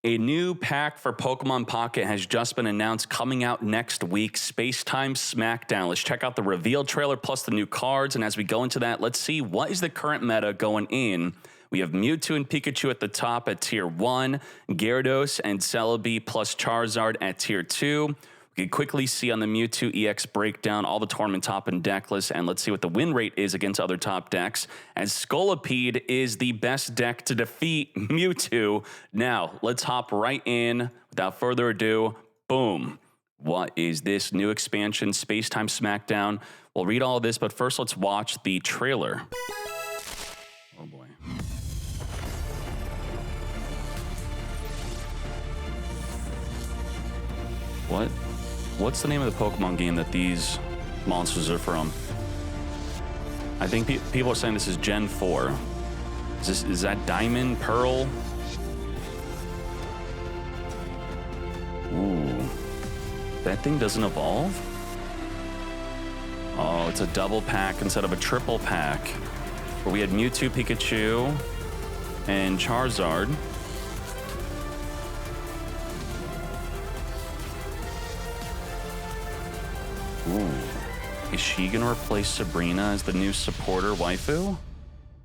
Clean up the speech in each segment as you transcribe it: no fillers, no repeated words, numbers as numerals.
A new pack for Pokemon Pocket has just been announced, coming out next week, Space-Time Smackdown. Let's check out the reveal trailer plus the new cards, and as we go into that, let's see what is the current meta going in. We have Mewtwo and Pikachu at the top at Tier 1, Gyarados and Celebi plus Charizard at Tier 2. We can quickly see on the Mewtwo EX breakdown all the tournament top and deck lists, and let's see what the win rate is against other top decks, as Scolipede is the best deck to defeat Mewtwo. Now, let's hop right in. Without further ado, boom. What is this new expansion, Space-Time Smackdown? We'll read all of this, but first let's watch the trailer. Oh boy. What's the name of the Pokemon game that these monsters are from? I think people are saying this is Gen 4. Is that Diamond, Pearl? Ooh. That thing doesn't evolve? Oh, it's a double pack instead of a triple pack. Where we had Mewtwo, Pikachu, and Charizard. Ooh. Is she gonna replace Sabrina as the new supporter waifu?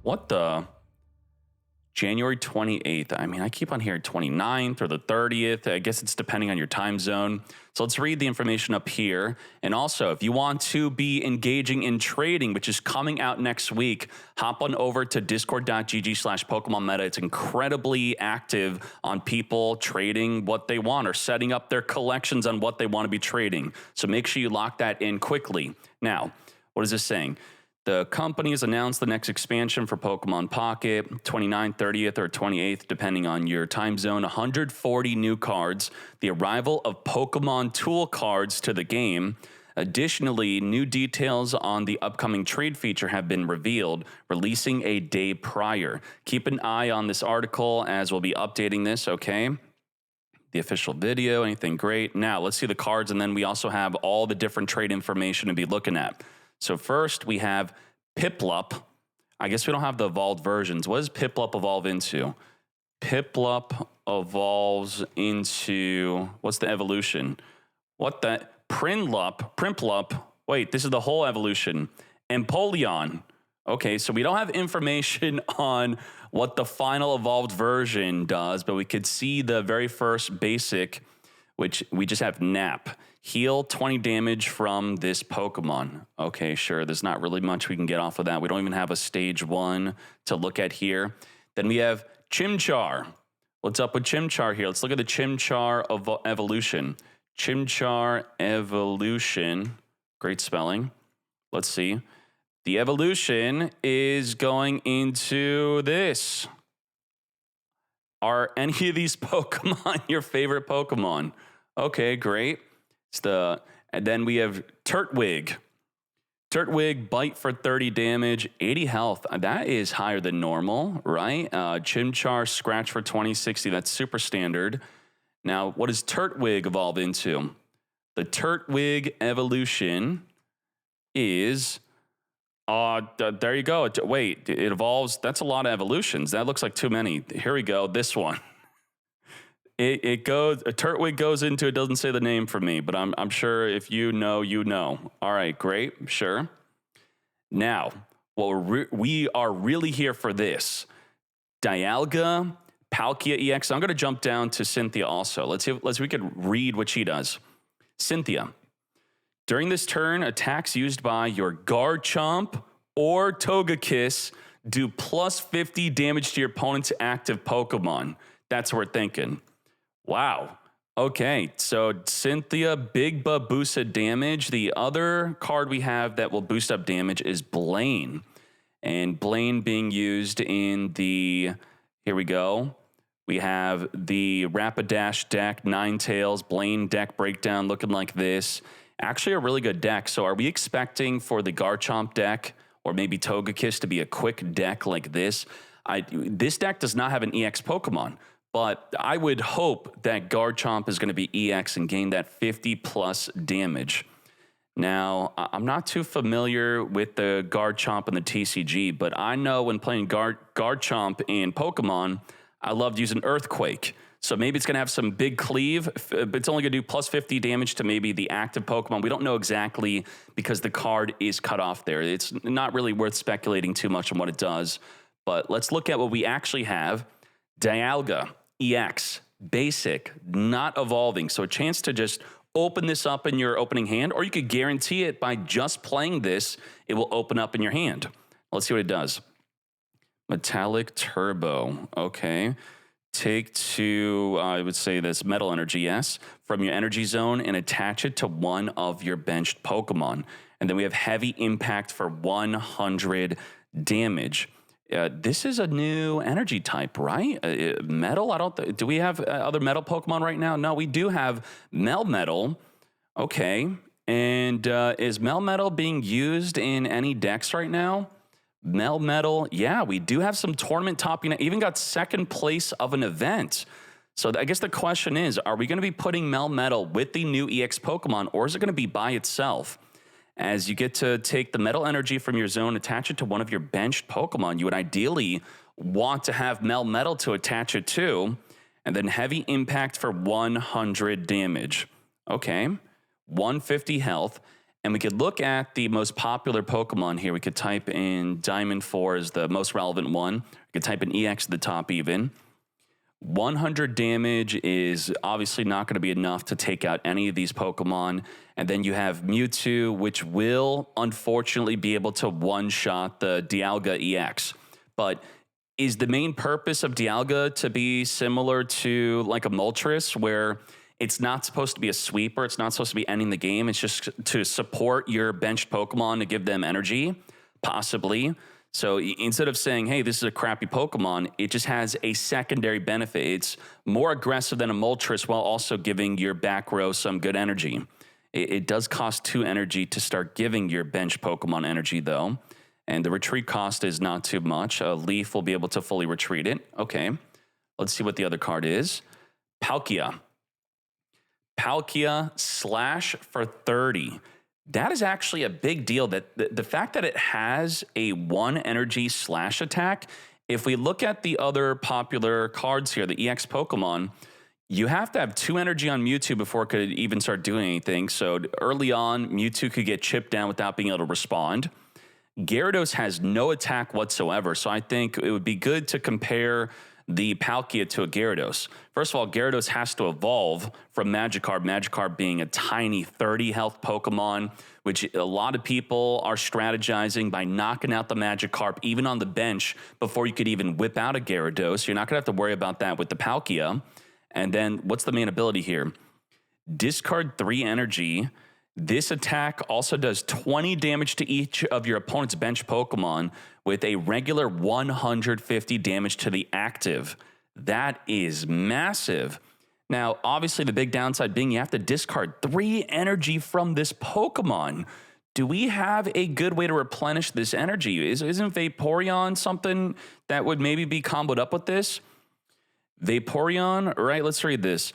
What the? January 28th. I mean, I keep on hearing 29th or the 30th. I guess it's depending on your time zone. So let's read the information up here. And also, if you want to be engaging in trading, which is coming out next week, hop on over to discord.gg/Pokemon Meta. It's incredibly active on people trading what they want or setting up their collections on what they want to be trading. So make sure you lock that in quickly. Now, what is this saying? The company has announced the next expansion for Pokemon Pocket, 29th, 30th, or 28th, depending on your time zone. 140 new cards, the arrival of Pokemon Tool cards to the game. Additionally, new details on the upcoming trade feature have been revealed, releasing a day prior. Keep an eye on this article as we'll be updating this, okay? The official video, anything great. Now, let's see the cards, and then we also have all the different trade information to be looking at. So first, we have Piplup. I guess we don't have the evolved versions. What does Piplup evolve into? Piplup evolves into... What's the evolution? What the... Primplup. Wait, this is the whole evolution. Empoleon. Okay, so we don't have information on what the final evolved version does, but we could see the very first basic, which we just have Nap. Heal 20 damage from this Pokemon. Okay, sure. There's not really much we can get off of that. We don't even have a stage 1 to look at here. Then we have Chimchar. What's up with Chimchar here? Let's look at the Chimchar evolution. Chimchar evolution. Great spelling. Let's see. The evolution is going into this. Are any of these Pokemon your favorite Pokemon? Okay, great. And then we have Turtwig. Turtwig, bite for 30 damage, 80 health. That is higher than normal, right? Chimchar, scratch for 20, 60. That's super standard. Now, what does Turtwig evolve into? The Turtwig evolution is... there you go. Wait, it evolves. That's a lot of evolutions. That looks like too many. Here we go. This one. It goes, a Turtwig goes into, it doesn't say the name for me, but I'm sure if you know, you know. All right, great, sure. Now, well, we are really here for this. Dialga, Palkia EX. I'm going to jump down to Cynthia also. Let's see if we could read what she does. Cynthia. During this turn, attacks used by your Garchomp or Togekiss do plus 50 damage to your opponent's active Pokemon. That's what we're thinking. Wow. Okay, so Cynthia, big boost of damage. The other card we have that will boost up damage is Blaine. And Blaine being used in the, here we go. We have the Rapidash deck, Ninetales, Blaine deck breakdown looking like this. Actually a really good deck. So are we expecting for the Garchomp deck or maybe Togekiss to be a quick deck like this? This deck does not have an EX Pokemon. But I would hope that Garchomp is going to be EX and gain that 50 plus damage. Now, I'm not too familiar with the Garchomp and the TCG, but I know when playing Garchomp in Pokemon, I loved using Earthquake. So maybe it's going to have some big cleave, but it's only going to do plus 50 damage to maybe the active Pokemon. We don't know exactly because the card is cut off there. It's not really worth speculating too much on what it does. But let's look at what we actually have. Dialga, EX, basic, not evolving. So a chance to just open this up in your opening hand, or you could guarantee it by just playing this, it will open up in your hand. Let's see what it does. Metallic Turbo, okay. Take two, I would say this, Metal Energy, yes, from your energy zone and attach it to one of your benched Pokemon. And then we have Heavy Impact for 100 damage. This is a new energy type, right? Metal? I don't. Do we have other metal Pokemon right now? No, we do have Melmetal. Okay. And is Melmetal being used in any decks right now? Melmetal, yeah, we do have some tournament topping. Even got second place of an event. So I guess the question is, are we going to be putting Melmetal with the new EX Pokemon, or is it going to be by itself? As you get to take the Metal Energy from your zone, attach it to one of your benched Pokemon, you would ideally want to have Melmetal to attach it to, and then Heavy Impact for 100 damage. Okay, 150 health. And we could look at the most popular Pokemon here. We could type in Diamond 4 as the most relevant one. We could type in EX at the top even. 100 damage is obviously not going to be enough to take out any of these Pokemon. And then you have Mewtwo, which will unfortunately be able to one-shot the Dialga EX. But is the main purpose of Dialga to be similar to like a Moltres, where it's not supposed to be a sweeper, it's not supposed to be ending the game, it's just to support your benched Pokemon to give them energy? Possibly. So instead of saying, hey, this is a crappy Pokemon, it just has a secondary benefit. It's more aggressive than a Moltres while also giving your back row some good energy. It does cost 2 energy to start giving your bench Pokemon energy, though. And the retreat cost is not too much. A Leaf will be able to fully retreat it. Okay, let's see what the other card is. Palkia. Palkia slash for 30. That is actually a big deal. That the fact that it has a 1 energy slash attack, if we look at the other popular cards here, the EX Pokemon, you have to have 2 energy on Mewtwo before it could even start doing anything. So early on, Mewtwo could get chipped down without being able to respond. Gyarados has no attack whatsoever, so I think it would be good to compare the Palkia to a Gyarados. First of all, Gyarados has to evolve from Magikarp, Magikarp being a tiny 30 health Pokemon, which a lot of people are strategizing by knocking out the Magikarp even on the bench before you could even whip out a Gyarados. You're not going to have to worry about that with the Palkia. And then what's the main ability here? Discard 3 energy. This attack also does 20 damage to each of your opponent's bench Pokemon with a regular 150 damage to the active. That is massive. Now, obviously, the big downside being you have to discard 3 energy from this Pokemon. Do we have a good way to replenish this energy? Isn't Vaporeon something that would maybe be comboed up with this? Vaporeon, right? Let's read this.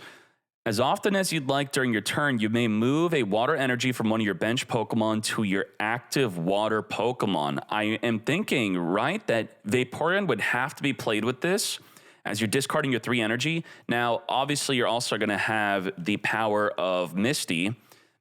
As often as you'd like during your turn, you may move a water energy from one of your bench Pokemon to your active water Pokemon. I am thinking, right, that Vaporeon would have to be played with this as you're discarding your 3 energy. Now, obviously, you're also going to have the power of Misty.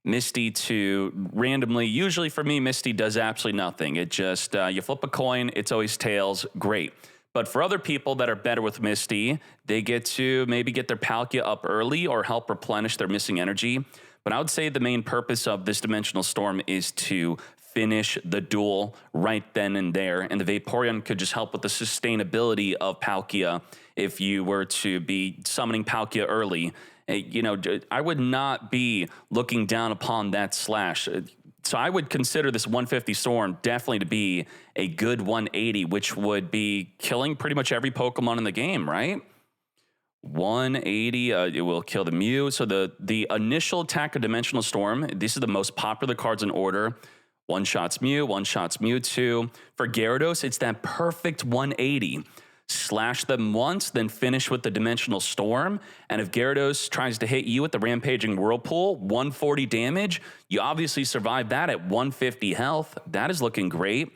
Misty to randomly, usually for me, Misty does absolutely nothing. It just, you flip a coin, it's always tails, great. But for other people that are better with Misty, they get to maybe get their Palkia up early or help replenish their missing energy. But I would say the main purpose of this Dimensional Storm is to finish the duel right then and there. And the Vaporeon could just help with the sustainability of Palkia if you were to be summoning Palkia early. You know, I would not be looking down upon that slash. So I would consider this 150 Storm definitely to be a good 180, which would be killing pretty much every Pokemon in the game, right? 180, it will kill the Mew. So the initial attack of Dimensional Storm, these are the most popular cards in order. One-shots Mew, one-shots Mewtwo. For Gyarados, it's that perfect 180. Slash them once, then finish with the Dimensional Storm. And if Gyarados tries to hit you with the Rampaging Whirlpool, 140 damage, you obviously survive that at 150 health. That is looking great.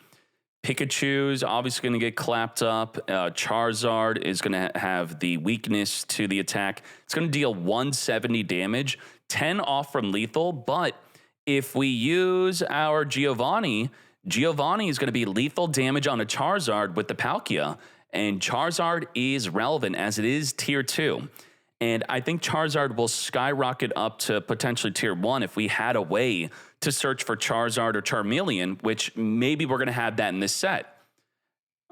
Pikachu's obviously going to get clapped up. Charizard is going to have the weakness to the attack. It's going to deal 170 damage, 10 off from lethal. But if we use our Giovanni is going to be lethal damage on a Charizard with the Palkia. And Charizard is relevant as it is tier 2. And I think Charizard will skyrocket up to potentially tier 1 if we had a way to search for Charizard or Charmeleon, which maybe we're going to have that in this set.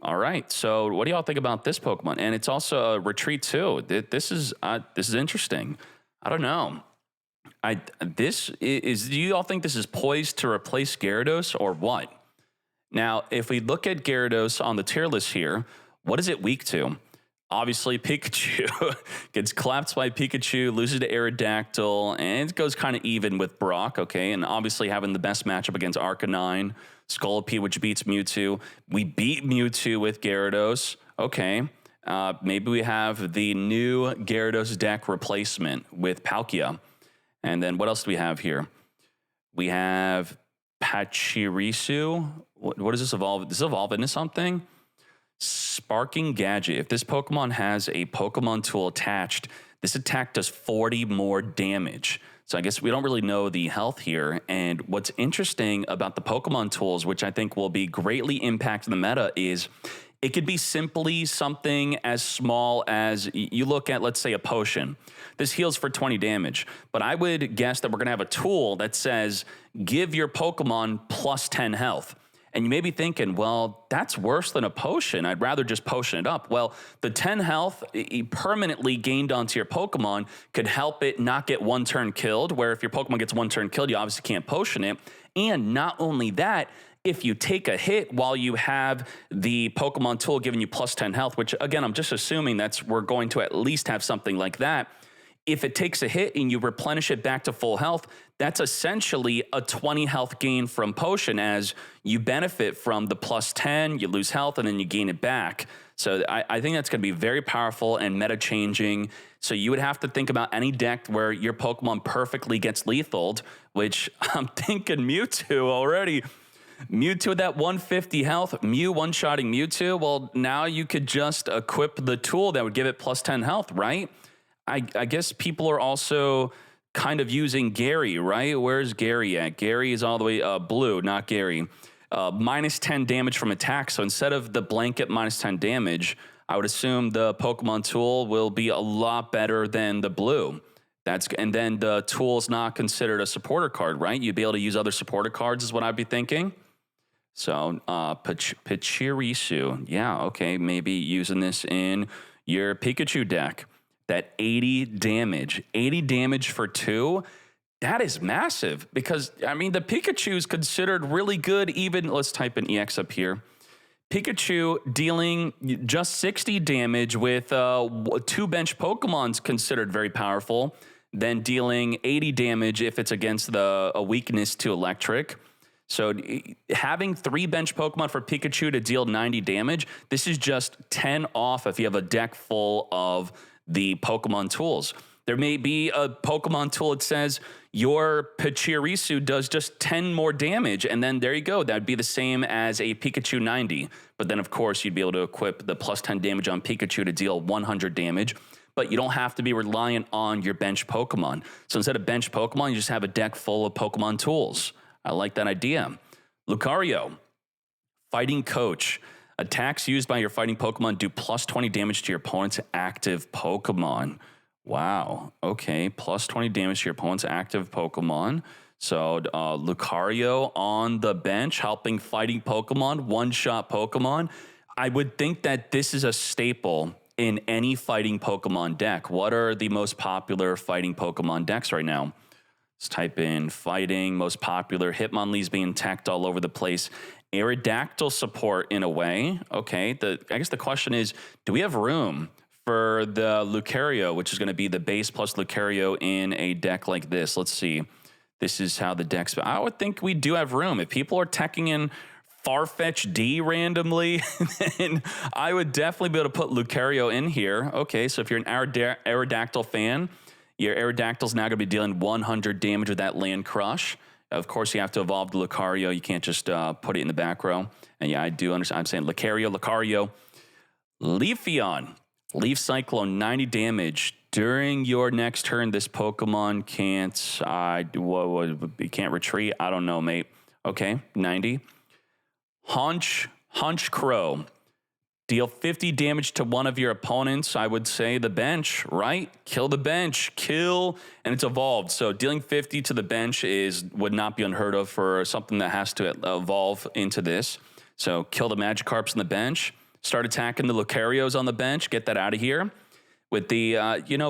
All right, so what do y'all think about this Pokemon? And it's also a retreat too. This is interesting. I don't know. Do you all think this is poised to replace Gyarados or what? Now, if we look at Gyarados on the tier list here, what is it weak to? Obviously, Pikachu gets clapped by Pikachu, loses to Aerodactyl, and it goes kind of even with Brock, okay? And obviously having the best matchup against Arcanine, Scolipede, which beats Mewtwo. We beat Mewtwo with Gyarados, okay. Maybe we have the new Gyarados deck replacement with Palkia. And then what else do we have here? We have Pachirisu. What does this evolve? Does this evolve into something? Sparking Gadget. If this Pokemon has a Pokemon tool attached, this attack does 40 more damage. So I guess we don't really know the health here. And what's interesting about the Pokemon tools, which I think will be greatly impacting the meta, is it could be simply something as small as you look at, let's say, a potion. This heals for 20 damage. But I would guess that we're going to have a tool that says, give your Pokemon plus 10 health. And you may be thinking, well, that's worse than a potion. I'd rather just potion it up. Well, the 10 health permanently gained onto your Pokemon could help it not get one turn killed, where if your Pokemon gets one turn killed, you obviously can't potion it. And not only that, if you take a hit while you have the Pokemon tool giving you plus 10 health, which again, I'm just assuming we're going to at least have something like that. If it takes a hit and you replenish it back to full health, that's essentially a 20 health gain from potion, as you benefit from the plus 10, you lose health, and then you gain it back. So I think that's going to be very powerful and meta changing. So you would have to think about any deck where your Pokemon perfectly gets lethaled, which I'm thinking Mewtwo already. Mewtwo at that 150 health, Mew one-shotting Mewtwo, well, now you could just equip the tool that would give it plus 10 health, right? I guess people are also kind of using Gary, right? Where's Gary at? Gary is all the way blue, not Gary. Minus 10 damage from attack. So instead of the blanket minus 10 damage, I would assume the Pokemon tool will be a lot better than the blue. And then the tool is not considered a supporter card, right? You'd be able to use other supporter cards is what I'd be thinking. So Pachirisu, yeah, okay, maybe using this in your Pikachu deck. That 80 damage for 2, that is massive because, I mean, the Pikachu is considered really good. Even, let's type an EX up here. Pikachu dealing just 60 damage with 2 bench Pokemon's considered very powerful. Then dealing 80 damage if it's against a weakness to electric. So having 3 bench Pokemon for Pikachu to deal 90 damage, this is just 10 off if you have a deck full of the Pokemon tools. There may be a Pokemon tool that says your Pachirisu does just 10 more damage, and then there you go. That'd be the same as a Pikachu 90. But then, of course, you'd be able to equip the plus 10 damage on Pikachu to deal 100 damage. But you don't have to be reliant on your bench Pokemon. So instead of bench Pokemon, you just have a deck full of Pokemon tools. I like that idea. Lucario, Fighting Coach. Attacks used by your fighting Pokemon do plus 20 damage to your opponent's active Pokemon. Wow. Okay. Plus 20 damage to your opponent's active Pokemon. So Lucario on the bench helping fighting Pokemon, one-shot Pokemon. I would think that this is a staple in any fighting Pokemon deck. What are the most popular fighting Pokemon decks right now? Let's type in fighting, most popular. Hitmonlee's being tacked all over the place. Aerodactyl support in a way. Okay, I guess the question is, do we have room for the Lucario, which is going to be the base plus Lucario in a deck like this? Let's see. This is how the deck's... I would think we do have room. If people are teching in Farfetch D randomly, then I would definitely be able to put Lucario in here. Okay, so if you're an Aerodactyl fan, your Aerodactyl's now going to be dealing 100 damage with that Land Crush. Of course, you have to evolve the Lucario. You can't just put it in the back row. And yeah, I do understand. I'm saying Lucario. Leafeon. Leaf Cyclone, 90 damage. During your next turn, this Pokemon can't retreat. I don't know, mate. Okay, 90. Hunch Crow. Deal 50 damage to one of your opponents. I would say the bench, right? Kill the bench. Kill, and it's evolved. So dealing 50 to the bench would not be unheard of for something that has to evolve into this. So kill the Magikarps on the bench. Start attacking the Lucarios on the bench. Get that out of here. With the,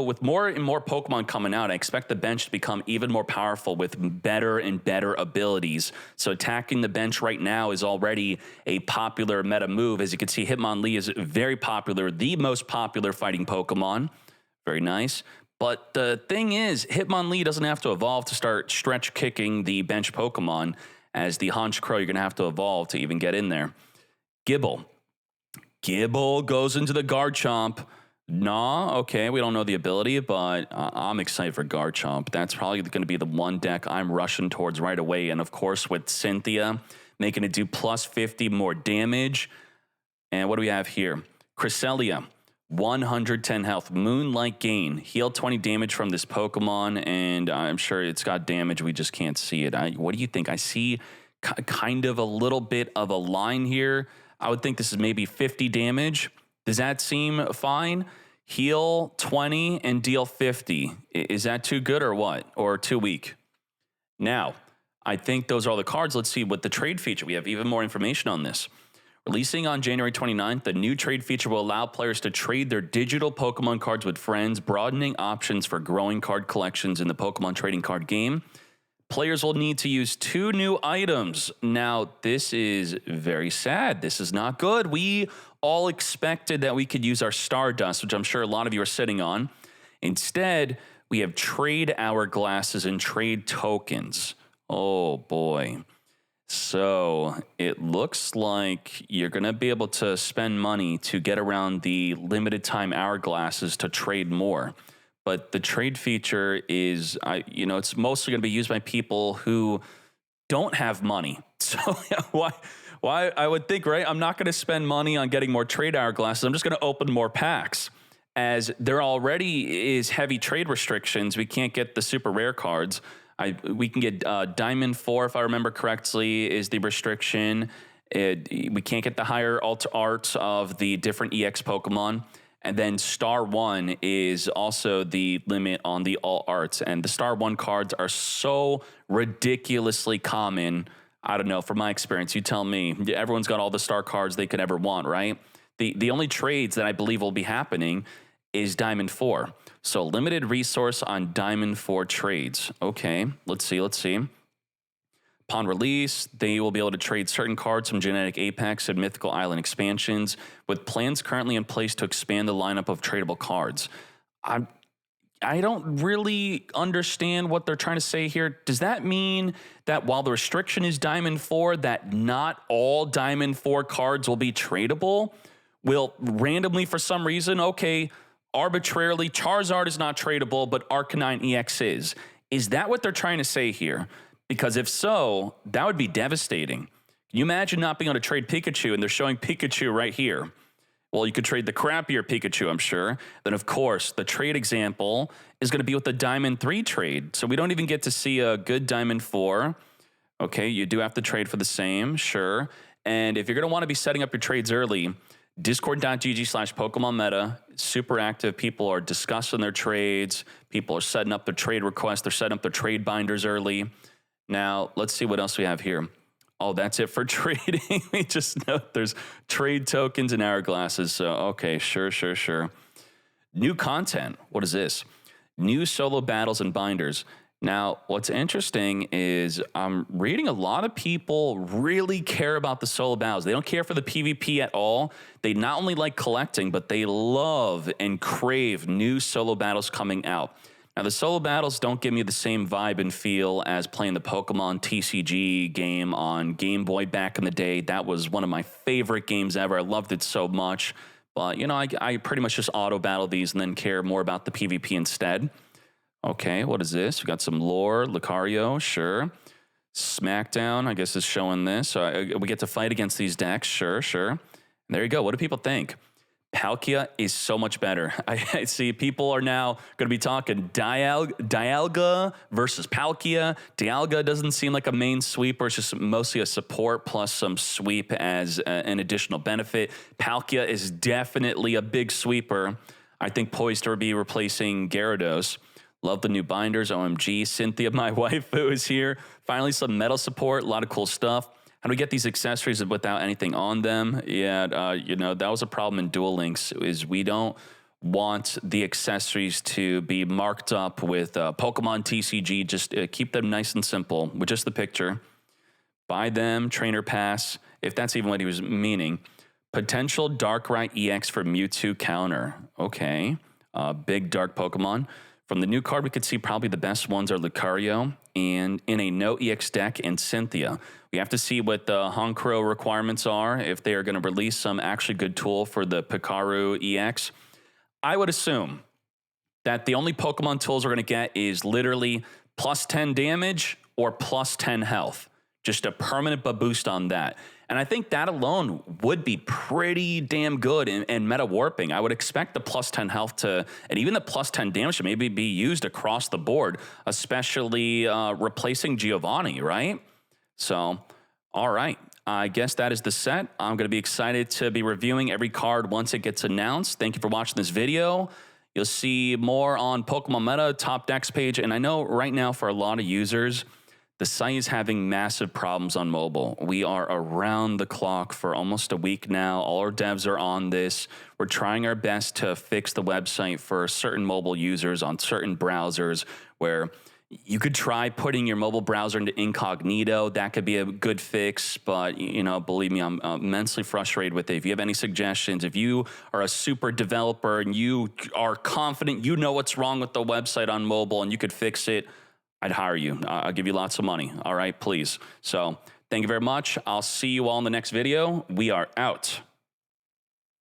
with more and more Pokemon coming out, I expect the bench to become even more powerful with better and better abilities. So attacking the bench right now is already a popular meta move. As you can see, Hitmonlee is very popular, the most popular fighting Pokemon. Very nice. But the thing is, Hitmonlee doesn't have to evolve to start stretch kicking the bench Pokemon. As the Hunch Crow, you're going to have to evolve to even get in there. Gibble. Gibble goes into the Garchomp. Nah, okay, we don't know the ability, but I'm excited for Garchomp. That's probably going to be the one deck I'm rushing towards right away. And of course, with Cynthia, making it do plus 50 more damage. And what do we have here? Cresselia, 110 health. Moonlight Gain, heal 20 damage from this Pokemon. And I'm sure it's got damage, we just can't see it. What do you think? I see kind of a little bit of a line here. I would think this is maybe 50 damage. Does that seem fine? Heal 20 and deal 50. Is that too good or what? Or too weak? Now, I think those are all the cards. Let's see what the trade feature. We have even more information on this. Releasing on January 29th, the new trade feature will allow players to trade their digital Pokemon cards with friends, broadening options for growing card collections in the Pokemon trading card game. Players will need to use 2 new items. Now, this is very sad. This is not good. We all expected that we could use our Stardust, which I'm sure a lot of you are sitting on. Instead, we have trade hourglasses and trade tokens. Oh, boy. So it looks like you're going to be able to spend money to get around the limited time hourglasses to trade more. But the trade feature is, it's mostly going to be used by people who don't have money. So why I would think, right? I'm not going to spend money on getting more trade hourglasses. I'm just going to open more packs. As there already is heavy trade restrictions, we can't get the super rare cards. We can get Diamond 4, if I remember correctly, is the restriction. We can't get the higher arts of the different EX Pokemon. And then Star 1 is also the limit on the all arts. And the Star 1 cards are so ridiculously common. I don't know, from my experience, you tell me. Everyone's got all the Star cards they could ever want, right? The only trades that I believe will be happening is Diamond 4. So limited resource on Diamond 4 trades. Okay, let's see. Upon release, they will be able to trade certain cards from Genetic Apex and Mythical Island expansions, with plans currently in place to expand the lineup of tradable cards. I don't really understand what they're trying to say here. Does that mean that while the restriction is Diamond 4, that not all Diamond 4 cards will be tradable? Will randomly, for some reason, okay, arbitrarily, Charizard is not tradable, but Arcanine EX is. Is that what they're trying to say here? Because if so, that would be devastating. Can you imagine not being able to trade Pikachu and they're showing Pikachu right here? Well, you could trade the crappier Pikachu, I'm sure. Then, of course, the trade example is going to be with the Diamond 3 trade. So we don't even get to see a good Diamond 4. Okay, you do have to trade for the same, sure. And if you're going to want to be setting up your trades early, discord.gg/Pokemon Meta, super active. People are discussing their trades. People are setting up their trade requests. They're setting up their trade binders early. Now, let's see what else we have here. Oh, that's it for trading. We just know there's trade tokens and hourglasses. So, okay, sure. New content. What is this? New solo battles and binders. Now, what's interesting is I'm reading a lot of people really care about the solo battles. They don't care for the PvP at all. They not only like collecting, but they love and crave new solo battles coming out. Now, the solo battles don't give me the same vibe and feel as playing the Pokemon TCG game on Game Boy back in the day. That was one of my favorite games ever. I loved it so much. But, I pretty much just auto-battle these and then care more about the PvP instead. Okay, what is this? We got some lore, Lucario, sure. Smackdown, I guess, is showing this. So we get to fight against these decks. Sure, sure. And there you go. What do people think? Palkia is so much better. I see people are now going to be talking Dialga versus Palkia. Dialga doesn't seem like a main sweeper. It's just mostly a support plus some sweep as an additional benefit. Palkia is definitely a big sweeper. I think poised to be replacing Gyarados. Love the new binders. OMG. Cynthia, my waifu, is here. Finally, some metal support. A lot of cool stuff. How do we get these accessories without anything on them? Yeah, you know, that was a problem in Duel Links, is we don't want the accessories to be marked up with Pokemon TCG. Just keep them nice and simple with just the picture. Buy them, trainer pass, if that's even what he was meaning. Potential Darkrai EX for Mewtwo counter. Okay, big dark Pokemon. From the new card, we could see probably the best ones are Lucario and in a no EX deck and Cynthia. We have to see what the Honchkrow requirements are, if they are going to release some actually good tool for the Pikaru EX. I would assume that the only Pokemon tools we're going to get is literally plus 10 damage or plus 10 health. Just a permanent boost on that. And I think that alone would be pretty damn good in meta warping. I would expect the plus 10 health to, and even the plus 10 damage to maybe be used across the board, especially replacing Giovanni, right? So, all right. I guess that is the set. I'm going to be excited to be reviewing every card once it gets announced. Thank you for watching this video. You'll see more on Pokemon Meta, top decks page. And I know right now for a lot of users, the site is having massive problems on mobile. We are around the clock for almost a week now. All our devs are on this. We're trying our best to fix the website for certain mobile users on certain browsers where you could try putting your mobile browser into incognito. That could be a good fix, but you know, believe me, I'm immensely frustrated with it. If you have any suggestions, if you are a super developer and you are confident you know what's wrong with the website on mobile and you could fix it, I'd hire you. I'll give you lots of money. All right, please. So thank you very much. I'll see you all in the next video. We are out.